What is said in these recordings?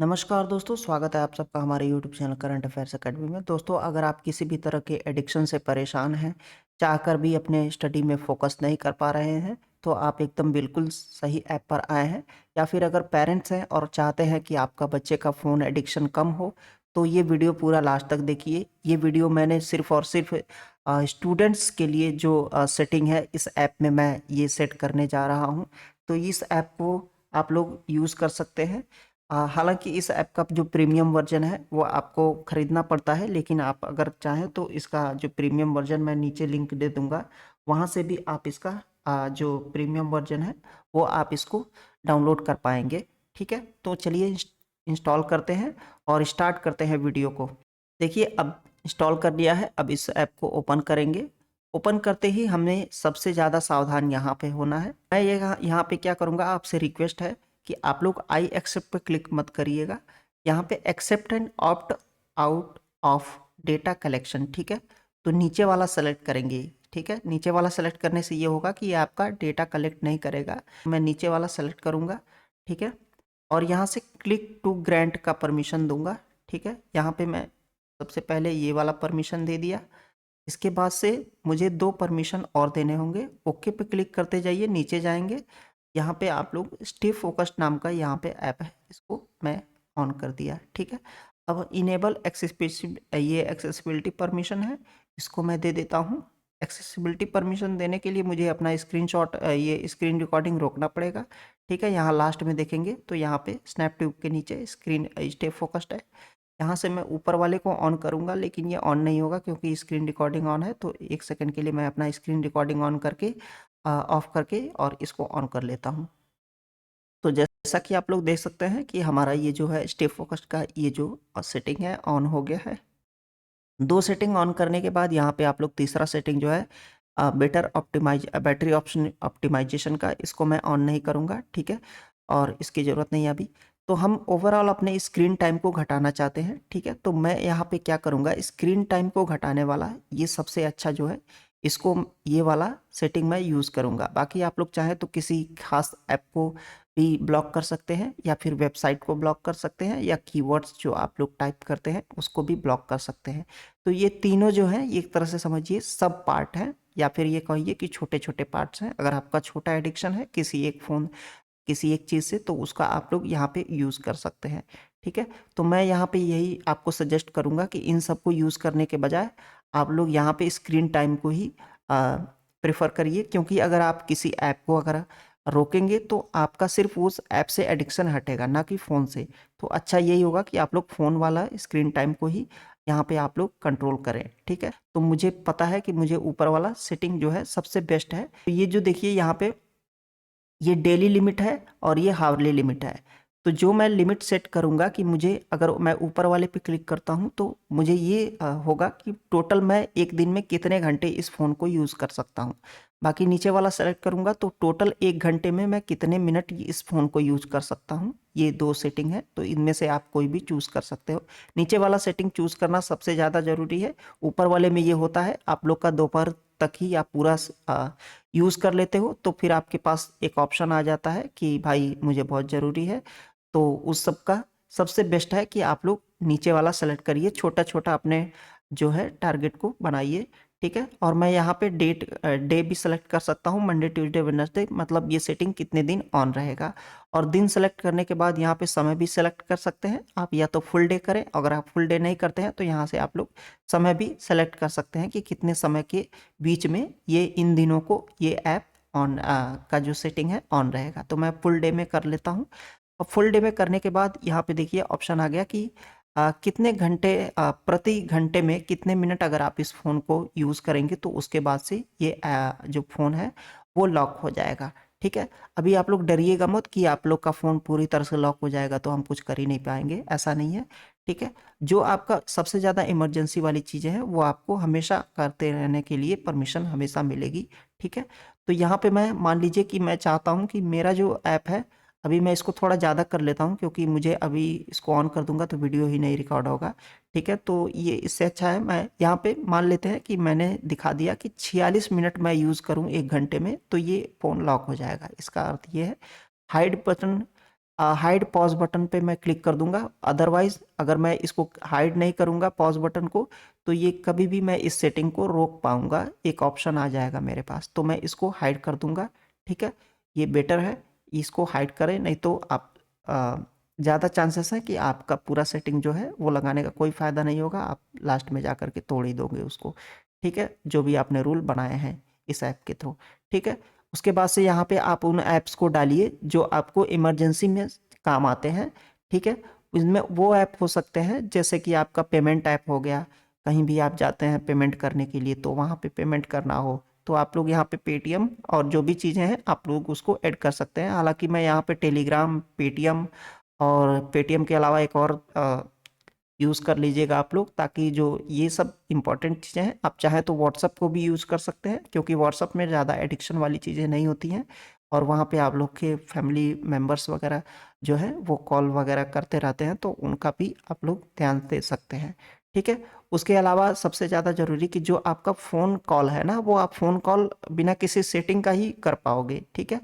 नमस्कार दोस्तों, स्वागत है आप सबका हमारे YouTube channel current affairs academy में। दोस्तों, अगर आप किसी भी तरह के एडिक्शन से परेशान हैं, चाहकर भी अपने स्टडी में फोकस नहीं कर पा रहे हैं, तो आप एकदम बिल्कुल सही ऐप पर आए हैं। या फिर अगर पेरेंट्स हैं और चाहते हैं कि आपका बच्चे का फ़ोन एडिक्शन कम हो, तो ये वीडियो पूरा लास्ट तक देखिए। ये वीडियो मैंने सिर्फ और सिर्फ स्टूडेंट्स के लिए जो सेटिंग है इस ऐप में मैं ये सेट करने जा रहा हूँ। तो इस ऐप को आप लोग यूज़ कर सकते हैं। हालाँकि इस ऐप का जो प्रीमियम वर्ज़न है वो आपको खरीदना पड़ता है, लेकिन आप अगर चाहें तो इसका जो प्रीमियम वर्ज़न मैं नीचे लिंक दे दूँगा, वहाँ से भी आप इसका जो प्रीमियम वर्ज़न है वो आप इसको डाउनलोड कर पाएँगे। ठीक है? तो चलिए इंस्टॉल करते हैं और स्टार्ट करते हैं वीडियो को। देखिए, अब इंस्टॉल कर लिया है, अब इस ऐप को ओपन करेंगे। ओपन करते ही हमें सबसे ज़्यादा सावधान यहाँ पे होना है। मैं ये यहाँ पे क्या करूँगा, आपसे रिक्वेस्ट है कि आप लोग आई एक्सेप्ट पे क्लिक मत करिएगा। यहाँ पे accept and opt out of data collection, ठीक है? तो नीचे वाला सेलेक्ट करेंगे, ठीक है? नीचे वाला सेलेक्ट करने से ये होगा कि ये आपका डेटा कलेक्ट नहीं करेगा। मैं नीचे वाला सेलेक्ट करूँगा, ठीक है? और यहाँ से क्लिक टू ग्रांट का परमिशन दूंगा, ठीक है? यहाँ पे मैं सबसे पहले ये वाला परमिशन दे दिया। इसके बाद से मुझे 2 परमिशन और देने होंगे। ओके पे क्लिक करते जाइए, नीचे जाएँगे। यहाँ पे आप लोग स्टे फोकस्ड नाम का यहाँ पे ऐप है, इसको मैं ऑन कर दिया, ठीक है? अब इनेबल एक्सेसिबिलिटी परमिशन है, इसको मैं दे देता हूँ। एक्सेसिबिलिटी परमिशन देने के लिए मुझे अपना स्क्रीनशॉट ये स्क्रीन रिकॉर्डिंग रोकना पड़ेगा, ठीक है? यहाँ लास्ट में देखेंगे तो यहाँ पे स्नैप ट्यूब के नीचे स्क्रीन स्टे फोकस्ड है। यहाँ से मैं ऊपर वाले को ऑन करूँगा, लेकिन ये ऑन नहीं होगा क्योंकि स्क्रीन रिकॉर्डिंग ऑन है। तो 1 सेकंड के लिए मैं अपना स्क्रीन रिकॉर्डिंग ऑन करके ऑफ करके और इसको ऑन कर लेता हूँ। तो जैसा कि आप लोग देख सकते हैं कि हमारा ये जो है स्टे फोकस्ड का ये जो सेटिंग है ऑन हो गया है। 2 सेटिंग ऑन करने के बाद यहाँ पे आप लोग तीसरा सेटिंग जो है बैटरी ऑप्शन ऑप्टिमाइजेशन का, इसको मैं ऑन नहीं करूँगा, ठीक है? और इसकी ज़रूरत नहीं है अभी। तो हम ओवरऑल अपने स्क्रीन टाइम को घटाना चाहते हैं, ठीक है? तो मैं यहाँ पे क्या करूँगा, स्क्रीन टाइम को घटाने वाला ये सबसे अच्छा जो है, इसको ये वाला सेटिंग मैं यूज़ करूँगा। बाकी आप लोग चाहें तो किसी खास ऐप को भी ब्लॉक कर सकते हैं, या फिर वेबसाइट को ब्लॉक कर सकते हैं, या कीवर्ड्स जो आप लोग टाइप करते हैं उसको भी ब्लॉक कर सकते हैं। तो ये तीनों जो हैं, ये एक तरह से समझिए सब पार्ट हैं, या फिर ये कहिए कि छोटे-छोटे पार्ट्स हैं। अगर आपका छोटा एडिक्शन है किसी एक चीज़ से, तो उसका आप लोग यहाँ पे यूज़ कर सकते हैं, ठीक है? तो मैं यहाँ पे यही आपको सजेस्ट करूँगा कि इन सबको यूज़ करने के बजाय आप लोग यहाँ पे स्क्रीन टाइम को ही प्रेफ़र करिए, क्योंकि अगर आप किसी ऐप को अगर रोकेंगे तो आपका सिर्फ़ उस ऐप से एडिक्शन हटेगा, ना कि फ़ोन से। तो अच्छा यही होगा कि आप लोग फ़ोन वाला स्क्रीन टाइम को ही यहाँ पे आप लोग कंट्रोल करें, ठीक है? तो मुझे पता है कि मुझे ऊपर वाला सेटिंग जो है सबसे बेस्ट है। तो ये जो देखिए यहाँ पे ये डेली लिमिट है और ये हावरली लिमिट है। तो जो मैं लिमिट सेट करूँगा कि मुझे, अगर मैं ऊपर वाले पे क्लिक करता हूँ तो मुझे ये होगा कि टोटल मैं एक दिन में कितने घंटे इस फ़ोन को यूज़ कर सकता हूँ। बाकी नीचे वाला सेलेक्ट करूँगा तो टोटल 1 घंटे में मैं कितने मिनट इस फ़ोन को यूज़ कर सकता हूँ। ये 2 सेटिंग है, तो इनमें से आप कोई भी चूज़ कर सकते हो। नीचे वाला सेटिंग चूज़ करना सबसे ज़्यादा ज़रूरी है। ऊपर वाले में ये होता है आप लोग का दोपहर तक ही आप पूरा यूज़ कर लेते हो, तो फिर आपके पास एक ऑप्शन आ जाता है कि भाई मुझे बहुत ज़रूरी है। तो उस सब का सबसे बेस्ट है कि आप लोग नीचे वाला सेलेक्ट करिए, छोटा-छोटा अपने जो है टारगेट को बनाइए, ठीक है? और मैं यहाँ पे डे भी सेलेक्ट कर सकता हूँ, मंडे, ट्यूसडे, वेडनेसडे, मतलब ये सेटिंग कितने दिन ऑन रहेगा। और दिन सेलेक्ट करने के बाद यहाँ पे समय भी सेलेक्ट कर सकते हैं आप, या तो फुल डे करें। अगर आप फुल डे नहीं करते हैं तो यहाँ से आप लोग समय भी सेलेक्ट कर सकते हैं कि कितने समय के बीच में ये इन दिनों को ये ऐप ऑन का जो सेटिंग है ऑन रहेगा। तो मैं फुल डे में कर लेता हूँ। और फुल डे में करने के बाद यहाँ पे देखिए ऑप्शन आ गया कि कितने घंटे प्रति घंटे में कितने मिनट अगर आप इस फ़ोन को यूज़ करेंगे तो उसके बाद से ये जो फ़ोन है वो लॉक हो जाएगा, ठीक है? अभी आप लोग डरिएगा मत कि आप लोग का फ़ोन पूरी तरह से लॉक हो जाएगा तो हम कुछ कर ही नहीं पाएँगे, ऐसा नहीं है, ठीक है? जो आपका सबसे ज़्यादा इमरजेंसी वाली चीज़ें हैं वो आपको हमेशा करते रहने के लिए परमिशन हमेशा मिलेगी, ठीक है? तो यहाँ पे मैं मान लीजिए कि मैं चाहता हूँ कि मेरा जो ऐप है, अभी मैं इसको थोड़ा ज़्यादा कर लेता हूँ क्योंकि मुझे अभी इसको ऑन कर दूँगा तो वीडियो ही नहीं रिकॉर्ड होगा, ठीक है? तो ये इससे अच्छा है मैं यहाँ पे मान लेते हैं कि मैंने दिखा दिया कि 46 मिनट मैं यूज़ करूँ 1 घंटे में, तो ये फ़ोन लॉक हो जाएगा। इसका अर्थ ये है, hide button hide pause button पे मैं क्लिक कर दूँगा। अदरवाइज़ अगर मैं इसको हाइड नहीं करूँगा पॉज़ बटन को, तो ये कभी भी मैं इस सेटिंग को रोक पाऊँगा, एक ऑप्शन आ जाएगा मेरे पास, तो मैं इसको हाइड कर दूँगा, ठीक है? ये बेटर है, इसको हाइड करें, नहीं तो आप ज़्यादा चांसेस है कि आपका पूरा सेटिंग जो है वो लगाने का कोई फ़ायदा नहीं होगा, आप लास्ट में जा कर के तोड़ ही दोगे उसको, ठीक है? जो भी आपने रूल बनाए हैं इस ऐप के थ्रू, ठीक है? उसके बाद से यहाँ पे आप उन ऐप्स को डालिए जो आपको इमरजेंसी में काम आते हैं, ठीक है? इनमें वो ऐप हो सकते हैं जैसे कि आपका पेमेंट ऐप हो गया, कहीं भी आप जाते हैं पेमेंट करने के लिए तो वहाँ पे पेमेंट करना हो, तो आप लोग यहाँ पे पेटीएम और जो भी चीज़ें हैं आप लोग उसको ऐड कर सकते हैं। हालाँकि मैं यहाँ पे टेलीग्राम, पेटीएम और पेटीएम के अलावा एक और यूज़ कर लीजिएगा आप लोग, ताकि जो ये सब इम्पोर्टेंट चीज़ें हैं, आप चाहें तो व्हाट्सअप को भी यूज़ कर सकते हैं, क्योंकि व्हाट्सअप में ज़्यादा एडिक्शन वाली चीज़ें नहीं होती हैं और वहाँ पे आप लोग के फैमिली मेम्बर्स वगैरह जो है वो कॉल वगैरह करते रहते हैं, तो उनका भी आप लोग ध्यान दे सकते हैं, ठीक है? उसके अलावा सबसे ज़्यादा ज़रूरी कि जो आपका फ़ोन कॉल है ना, वो आप फ़ोन कॉल बिना किसी सेटिंग का ही कर पाओगे, ठीक है?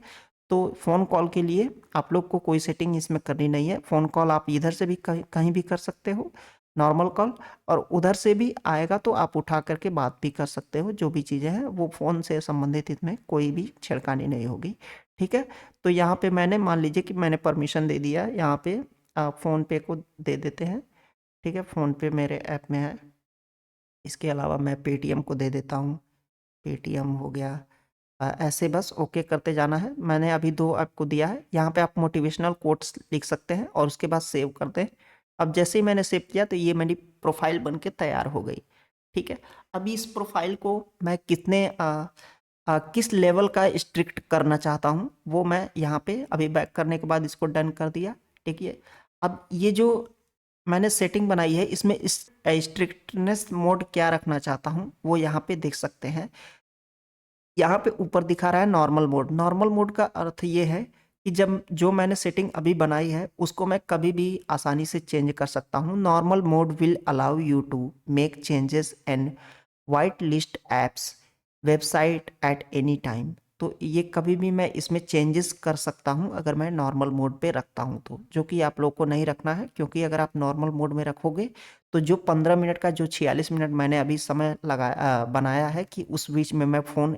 तो फ़ोन कॉल के लिए आप लोग को कोई सेटिंग इसमें करनी नहीं है। फ़ोन कॉल आप इधर से भी कहीं कहीं भी कर सकते हो, नॉर्मल कॉल, और उधर से भी आएगा तो आप उठा कर के बात भी कर सकते हो। जो भी चीज़ें हैं वो फ़ोन से संबंधित इसमें कोई भी छेड़खानी नहीं होगी, ठीक है? तो यहाँ पे मैंने मान लीजिए कि मैंने परमिशन दे दिया है, यहाँ पे फ़ोन पे को दे देते हैं, ठीक है? फ़ोन पे मेरे ऐप में है। इसके अलावा मैं पेटीएम को दे देता हूँ, पेटीएम हो गया। ऐसे बस ओके करते जाना है। मैंने अभी 2 आपको दिया है, यहाँ पे आप मोटिवेशनल कोट्स लिख सकते हैं और उसके बाद सेव कर दें। अब जैसे ही मैंने सेव किया तो ये मेरी प्रोफ़ाइल बन के तैयार हो गई, ठीक है? अभी इस प्रोफ़ाइल को मैं किस लेवल का स्ट्रिक्ट करना चाहता हूँ, वो मैं यहाँ पे अभी बैक करने के बाद इसको डन कर दिया, ठीक है? अब ये जो मैंने सेटिंग बनाई है इसमें इस स्ट्रिक्टनेस मोड क्या रखना चाहता हूँ, वो यहाँ पे देख सकते हैं। यहाँ पे ऊपर दिखा रहा है नॉर्मल मोड। नॉर्मल मोड का अर्थ ये है कि जब जो मैंने सेटिंग अभी बनाई है उसको मैं कभी भी आसानी से चेंज कर सकता हूँ। Normal mode will allow you to make changes and white list apps website at any time. तो ये कभी भी मैं इसमें चेंजेस कर सकता हूँ अगर मैं नॉर्मल मोड पे रखता हूँ तो, जो कि आप लोग को नहीं रखना है, क्योंकि अगर आप नॉर्मल मोड में रखोगे तो जो 15 मिनट का जो 46 मिनट मैंने अभी समय बनाया है कि उस बीच में मैं फ़ोन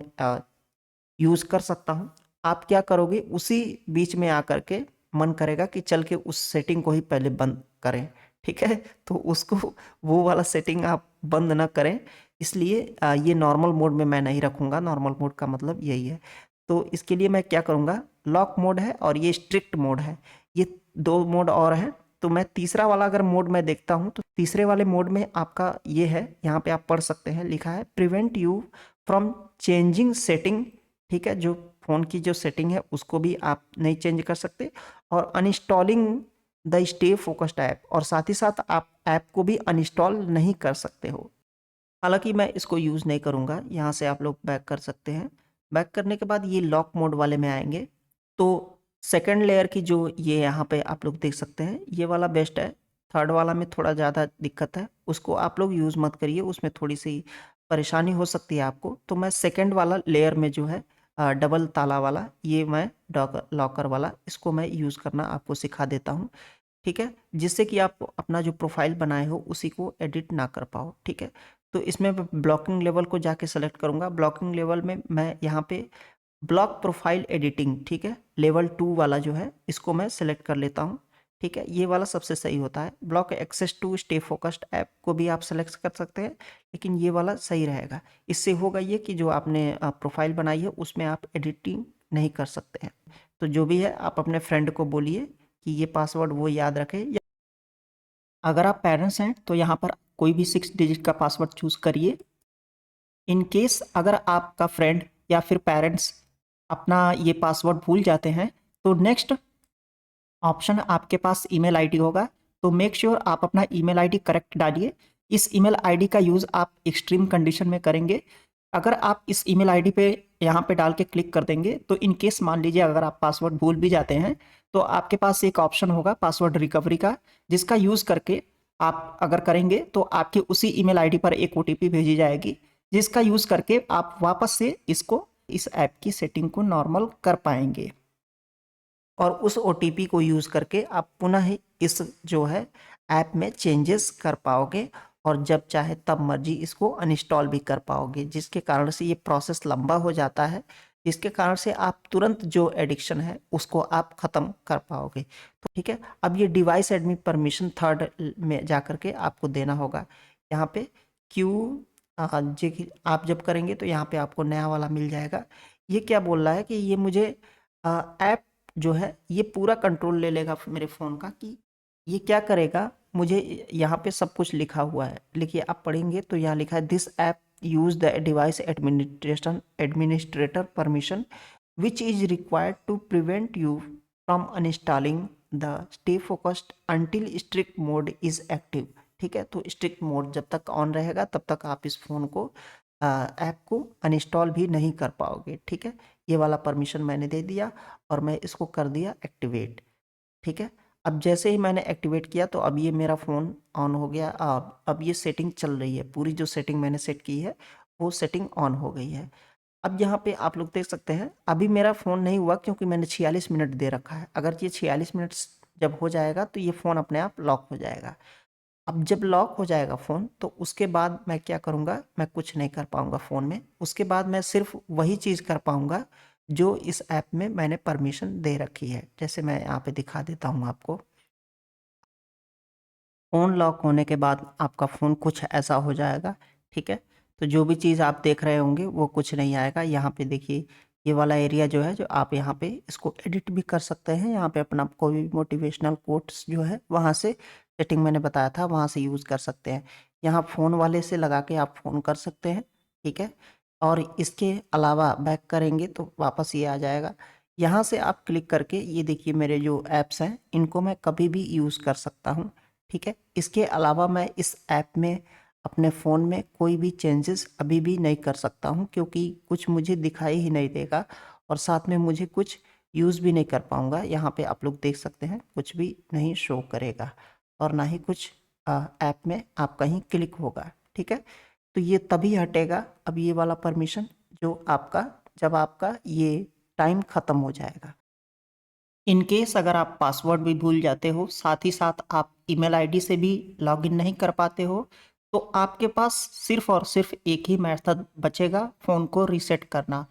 यूज़ कर सकता हूँ। आप क्या करोगे, उसी बीच में आकर के मन करेगा कि चल के उस सेटिंग को ही पहले बंद करें, ठीक है? तो उसको वो वाला सेटिंग आप बंद ना करें, इसलिए ये नॉर्मल मोड में मैं नहीं रखूँगा। नॉर्मल मोड का मतलब यही है। तो इसके लिए मैं क्या करूँगा, लॉक मोड है और ये स्ट्रिक्ट मोड है, ये 2 मोड और हैं। तो मैं तीसरा वाला अगर मोड मैं देखता हूँ तो तीसरे वाले मोड में आपका ये है, यहाँ पे आप पढ़ सकते हैं, लिखा है prevent you from changing setting, ठीक है? जो फ़ोन की जो सेटिंग है उसको भी आप नहीं चेंज कर सकते, और अनइंस्टॉलिंग द स्टे फोकस्ड ऐप, और साथ ही साथ आप ऐप को भी अनइंस्टॉल नहीं कर सकते हो। हालाँकि मैं इसको यूज़ नहीं करूँगा, यहाँ से आप लोग बैक कर सकते हैं। बैक करने के बाद ये लॉक मोड वाले में आएँगे, तो सेकंड लेयर की जो ये यहाँ पे आप लोग देख सकते हैं, ये वाला बेस्ट है। थर्ड वाला में थोड़ा ज़्यादा दिक्कत है, उसको आप लोग यूज़ मत करिए, उसमें थोड़ी-सी परेशानी हो सकती है आपको। तो मैं सेकंड वाला लेयर में जो है डबल ताला वाला, ये मैं लॉकर वाला, इसको मैं यूज़ करना आपको सिखा देता हूँ। ठीक है? जिससे कि आप अपना जो प्रोफ़ाइल बनाए हो उसी को एडिट ना कर पाओ, ठीक है? तो इसमें मैं ब्लॉकिंग लेवल को जाके सेलेक्ट करूँगा। ब्लॉकिंग लेवल में मैं यहाँ पे ब्लॉक प्रोफ़ाइल एडिटिंग, ठीक है? लेवल 2 वाला जो है इसको मैं सेलेक्ट कर लेता हूँ, ठीक है? ये वाला सबसे सही होता है। Block access to stay focused app को भी आप सेलेक्ट कर सकते हैं, लेकिन ये वाला सही रहेगा। इससे होगा ये कि जो आपने प्रोफ़ाइल बनाई है उसमें आप एडिटिंग नहीं कर सकते हैं। तो जो भी है आप अपने फ्रेंड को बोलिए कि ये पासवर्ड वो याद रखे, या अगर आप पेरेंट्स हैं तो यहाँ पर कोई भी 6 डिजिट का पासवर्ड चूज़ करिए। इन केस अगर आपका फ्रेंड या फिर पेरेंट्स अपना ये पासवर्ड भूल जाते हैं, तो नेक्स्ट ऑप्शन आपके पास ईमेल आईडी होगा, तो मेक श्योर आप अपना ईमेल आईडी करेक्ट डालिए। इस ईमेल आईडी का यूज़ आप एक्सट्रीम कंडीशन में करेंगे। अगर आप इस ईमेल आईडी पे यहाँ पे डाल के क्लिक कर देंगे, तो इन केस मान लीजिए अगर आप पासवर्ड भूल भी जाते हैं, तो आपके पास एक ऑप्शन होगा पासवर्ड रिकवरी का, जिसका यूज़ करके आप अगर करेंगे तो आपके उसी ईमेल आईडी पर एक ओटीपी भेजी जाएगी, जिसका यूज़ करके आप वापस से इस ऐप की सेटिंग को नॉर्मल कर पाएंगे। और उस ओटीपी को यूज़ करके आप पुनः इस जो है ऐप में चेंजेस कर पाओगे और जब चाहे तब मर्जी इसको अनइंस्टॉल भी कर पाओगे, जिसके कारण से ये प्रोसेस लंबा हो जाता है, जिसके कारण से आप तुरंत जो एडिक्शन है उसको आप ख़त्म कर पाओगे। तो ठीक है, अब ये डिवाइस एडमिन परमिशन थर्ड में जा कर के आपको देना होगा। यहाँ पे क्यू जी आप जब करेंगे तो यहाँ पे आपको नया वाला मिल जाएगा। ये क्या बोल रहा है कि ये मुझे ऐप जो है ये पूरा कंट्रोल ले लेगा मेरे फ़ोन का, कि ये क्या करेगा, मुझे यहाँ पे सब कुछ लिखा हुआ है। देखिए आप पढ़ेंगे तो यहाँ लिखा है this app use the device administrator permission which is required to prevent you from uninstalling the stay focused until strict mode is active. ठीक है, तो स्ट्रिक्ट मोड जब तक ऑन रहेगा तब तक आप इस फ़ोन को ऐप को अनइंस्टॉल भी नहीं कर पाओगे। ठीक है, ये वाला परमिशन मैंने दे दिया और मैं इसको कर दिया एक्टिवेट। ठीक है, अब जैसे ही मैंने एक्टिवेट किया तो अब ये मेरा फ़ोन ऑन हो गया। अब ये सेटिंग चल रही है, पूरी जो सेटिंग मैंने सेट की है वो सेटिंग ऑन हो गई है। अब यहाँ पे आप लोग देख सकते हैं अभी मेरा फ़ोन नहीं हुआ क्योंकि मैंने 46 मिनट दे रखा है। अगर ये 46 मिनट जब हो जाएगा तो ये फ़ोन अपने आप लॉक हो जाएगा। अब जब लॉक हो जाएगा फ़ोन तो उसके बाद मैं क्या करूँगा, मैं कुछ नहीं कर पाऊँगा फ़ोन में। उसके बाद मैं सिर्फ़ वही चीज़ कर पाऊँगा जो इस ऐप में मैंने परमिशन दे रखी है। जैसे मैं यहाँ पे दिखा देता हूँ आपको। फ़ोन लॉक होने के बाद आपका फ़ोन कुछ ऐसा हो जाएगा, ठीक है? तो जो भी चीज़ आप देख रहे होंगे वो कुछ नहीं आएगा। यहाँ पे देखिए ये वाला एरिया जो है, जो आप यहाँ पे इसको एडिट भी कर सकते हैं। यहाँ पे अपना कोई भी मोटिवेशनल कोट्स जो है वहाँ से सेटिंग मैंने बताया था वहाँ से यूज़ कर सकते हैं। यहाँ फ़ोन वाले से लगा के आप फ़ोन कर सकते हैं, ठीक है? और इसके अलावा बैक करेंगे तो वापस ये आ जाएगा। यहाँ से आप क्लिक करके ये देखिए मेरे जो ऐप्स हैं इनको मैं कभी भी यूज़ कर सकता हूँ। ठीक है, इसके अलावा मैं इस ऐप में अपने फ़ोन में कोई भी चेंजेस अभी भी नहीं कर सकता हूँ क्योंकि कुछ मुझे दिखाई ही नहीं देगा और साथ में मुझे कुछ यूज़ भी नहीं कर पाऊँगा। यहाँ पे आप लोग देख सकते हैं कुछ भी नहीं शो करेगा और ना ही कुछ ऐप में आपका ही क्लिक होगा। ठीक है, तो ये तभी हटेगा अब ये वाला परमिशन जो आपका, जब आपका ये टाइम ख़त्म हो जाएगा। इन केस अगर आप पासवर्ड भी भूल जाते हो, साथ ही साथ आप ईमेल आईडी से भी लॉगिन नहीं कर पाते हो, तो आपके पास सिर्फ और सिर्फ एक ही मेथड बचेगा फ़ोन को रीसेट करना।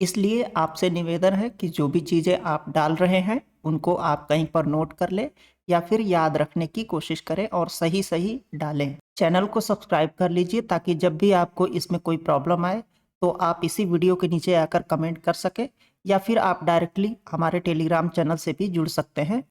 इसलिए आपसे निवेदन है कि जो भी चीज़ें आप डाल रहे हैं, उनको आप कहीं पर नोट कर लें या फिर याद रखने की कोशिश करें और सही-सही डालें। चैनल को सब्सक्राइब कर लीजिए ताकि जब भी आपको इसमें कोई प्रॉब्लम आए, तो आप इसी वीडियो के नीचे आकर कमेंट कर सकें या फिर आप डायरेक्टली हमारे टेलीग्राम चैनल से भी जुड़ सकते हैं।